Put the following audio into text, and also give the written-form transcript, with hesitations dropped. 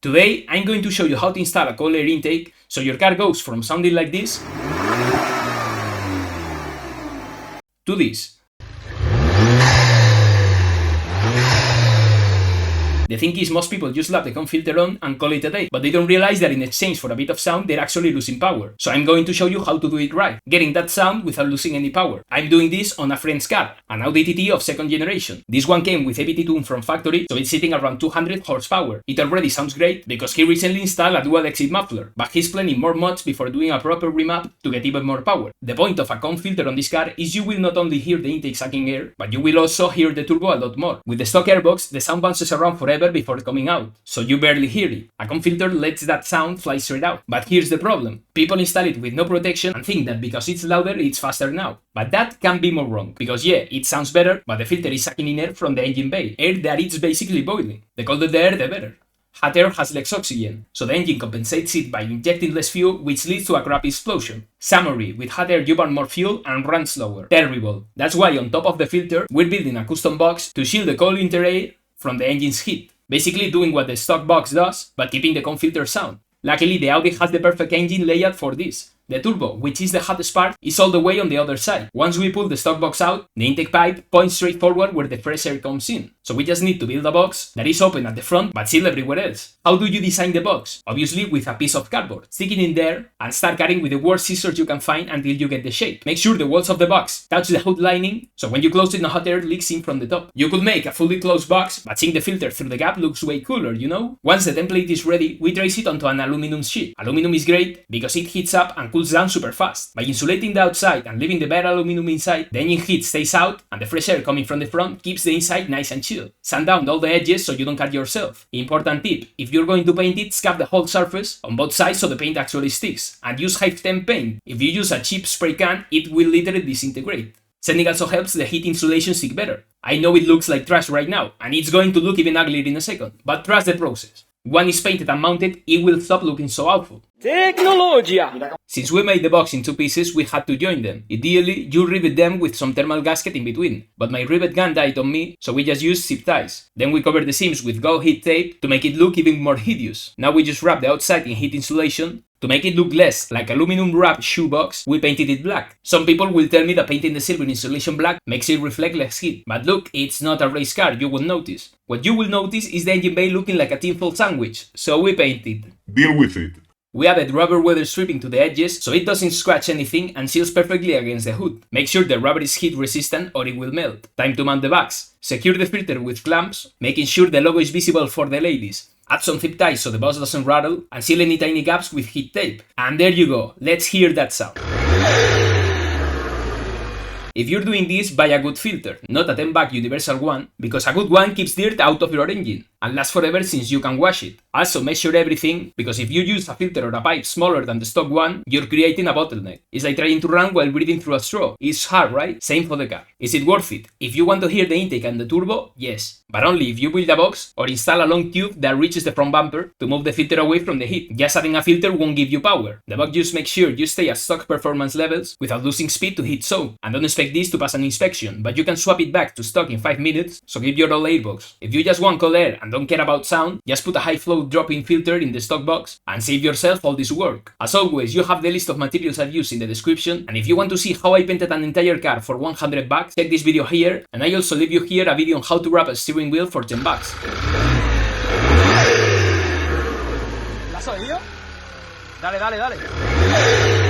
Today, I'm going to show you how to install a cold air intake so your car goes from sounding like this to this. The thing is, most people just slap the con filter on and call it a day, but they don't realize that in exchange for a bit of sound, they're actually losing power. So I'm going to show you how to do it right, getting that sound without losing any power. I'm doing this on a friend's car, an Audi TT of second generation. This one came with ABT tune from factory, so it's sitting around 200 horsepower. It already sounds great because he recently installed a dual exit muffler, but he's planning more mods before doing a proper remap to get even more power. The point of a con filter on this car is you will not only hear the intake sucking air, but you will also hear the turbo a lot more. With the stock airbox, the sound bounces around forever before coming out, so you barely hear it. A con filter lets that sound fly straight out. But here's the problem. People install it with no protection and think that because it's louder, it's faster now. But that can be more wrong, because yeah, it sounds better, but the filter is sucking in air from the engine bay, air that it's basically boiling. The colder the air, the better. Hot air has less oxygen, so the engine compensates it by injecting less fuel, which leads to a crappy explosion. Summary: with hot air you burn more fuel and run slower. Terrible. That's why on top of the filter, we're building a custom box to shield the cold inter air from the engine's heat. Basically doing what the stock box does, but keeping the con filter sound. Luckily, the Audi has the perfect engine layout for this. The turbo, which is the hottest part, is all the way on the other side. Once we pull the stock box out, the intake pipe points straight forward where the fresh air comes in. So we just need to build a box that is open at the front but sealed everywhere else. How do you design the box? Obviously with a piece of cardboard. Stick it in there and start cutting with the worst scissors you can find until you get the shape. Make sure the walls of the box touch the hood lining, so when you close it, no hot air leaks in from the top. You could make a fully closed box, but seeing the filter through the gap looks way cooler, you know? Once the template is ready, we trace it onto an aluminum sheet. Aluminum is great because it heats up and cools down super fast. By insulating the outside and leaving the bare aluminum inside, the engine heat stays out and the fresh air coming from the front keeps the inside nice and chill. Sand down all the edges so you don't cut yourself. Important tip: if you're going to paint it, scab the whole surface on both sides so the paint actually sticks. And use high temp paint. If you use a cheap spray can, it will literally disintegrate. Sanding also helps the heat insulation stick better. I know it looks like trash right now, and it's going to look even uglier in a second, but trust the process. When it's painted and mounted, it will stop looking so awful. Technologia! Since we made the box in two pieces, we had to join them. Ideally, you rivet them with some thermal gasket in between, but my rivet gun died on me, so we just used zip ties. Then we covered the seams with gold heat tape to make it look even more hideous. Now we just wrap the outside in heat insulation. To make it look less like aluminum wrapped shoebox, we painted it black. Some people will tell me that painting the silver insulation black makes it reflect less heat, but look, it's not a race car, you will notice. What you will notice is the engine bay looking like a tinfoil sandwich, so we painted. Deal with it. We added rubber weather stripping to the edges so it doesn't scratch anything and seals perfectly against the hood. Make sure the rubber is heat resistant or it will melt. Time to mount the bags. Secure the filter with clamps, making sure the logo is visible for the ladies. Add some zip ties so the box doesn't rattle, and seal any tiny gaps with heat tape. And there you go, let's hear that sound. If you're doing this, buy a good filter, not a 10-buck universal one, because a good one keeps dirt out of your engine and lasts forever since you can wash it. Also measure everything, because if you use a filter or a pipe smaller than the stock one, you're creating a bottleneck. It's like trying to run while breathing through a straw. It's hard, right? Same for the car. Is it worth it? If you want to hear the intake and the turbo, yes. But only if you build a box or install a long tube that reaches the front bumper to move the filter away from the heat. Just adding a filter won't give you power. The box just makes sure you stay at stock performance levels without losing speed to heat soak. And don't expect this to pass an inspection, but you can swap it back to stock in 5 minutes, so give your old airbox. If you just want cold air and don't care about sound, just put a high flow drop-in filter in the stock box and save yourself all this work. As always, you have the list of materials I've used in the description, and if you want to see how I painted an entire car for 100 bucks, check this video here, and I also leave you here a video on how to wrap a steering wheel for 10 bucks. ¿La has oído? Dale.